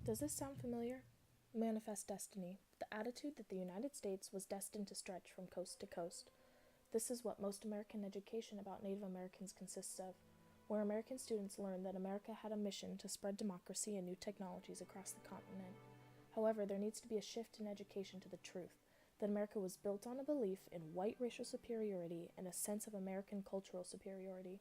Does this sound familiar? Manifest Destiny, the attitude that the United States was destined to stretch from coast to coast. This is what most American education about Native Americans consists of, where American students learn that America had a mission to spread democracy and new technologies across the continent. However, there needs to be a shift in education to the truth, that America was built on a belief in white racial superiority and a sense of American cultural superiority.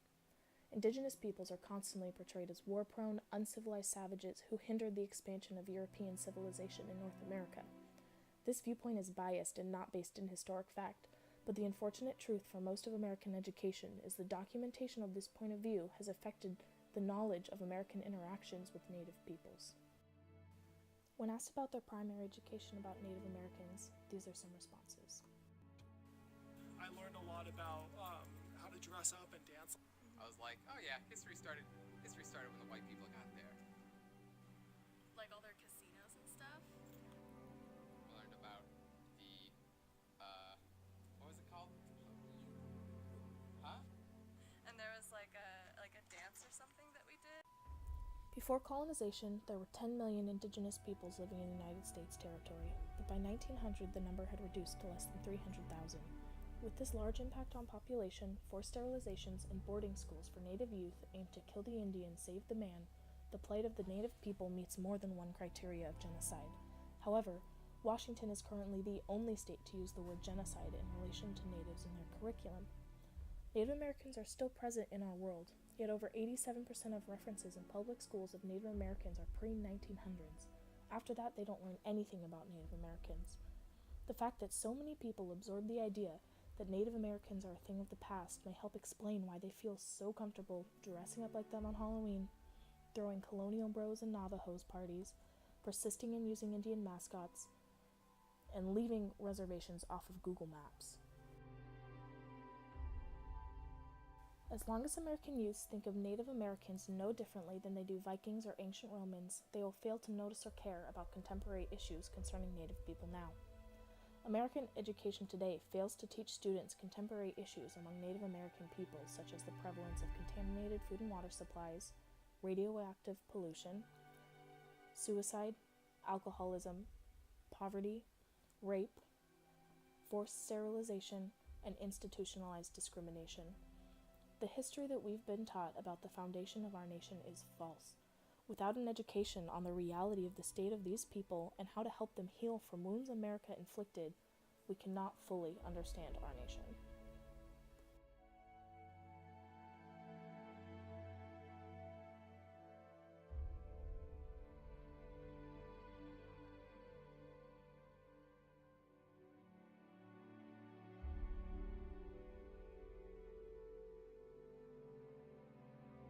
Indigenous peoples are constantly portrayed as war-prone, uncivilized savages who hindered the expansion of European civilization in North America. This viewpoint is biased and not based in historic fact, but the unfortunate truth for most of American education is the documentation of this point of view has affected the knowledge of American interactions with Native peoples. When asked about their primary education about Native Americans, these are some responses. I learned a lot about how to dress up and dance. I was like, oh yeah, history started when the white people got there. Like all their casinos and stuff? I learned about the, what was it called? Huh? And there was like a dance or something that we did. Before colonization, there were 10 million indigenous peoples living in the United States territory, but by 1900 the number had reduced to less than 300,000. With this large impact on population, forced sterilizations, and boarding schools for Native youth aimed to kill the Indian, save the man, the plight of the Native people meets more than one criteria of genocide. However, Washington is currently the only state to use the word genocide in relation to Natives in their curriculum. Native Americans are still present in our world, yet over 87% of references in public schools of Native Americans are pre-1900s. After that, they don't learn anything about Native Americans. The fact that so many people absorb the idea that Native Americans are a thing of the past may help explain why they feel so comfortable dressing up like them on Halloween, throwing colonial bros and Navajos parties, persisting in using Indian mascots, and leaving reservations off of Google Maps. As long as American youths think of Native Americans no differently than they do Vikings or ancient Romans, they will fail to notice or care about contemporary issues concerning Native people now. American education today fails to teach students contemporary issues among Native American peoples, such as the prevalence of contaminated food and water supplies, radioactive pollution, suicide, alcoholism, poverty, rape, forced sterilization, and institutionalized discrimination. The history that we've been taught about the foundation of our nation is false. Without an education on the reality of the state of these people and how to help them heal from wounds America inflicted, we cannot fully understand our nation.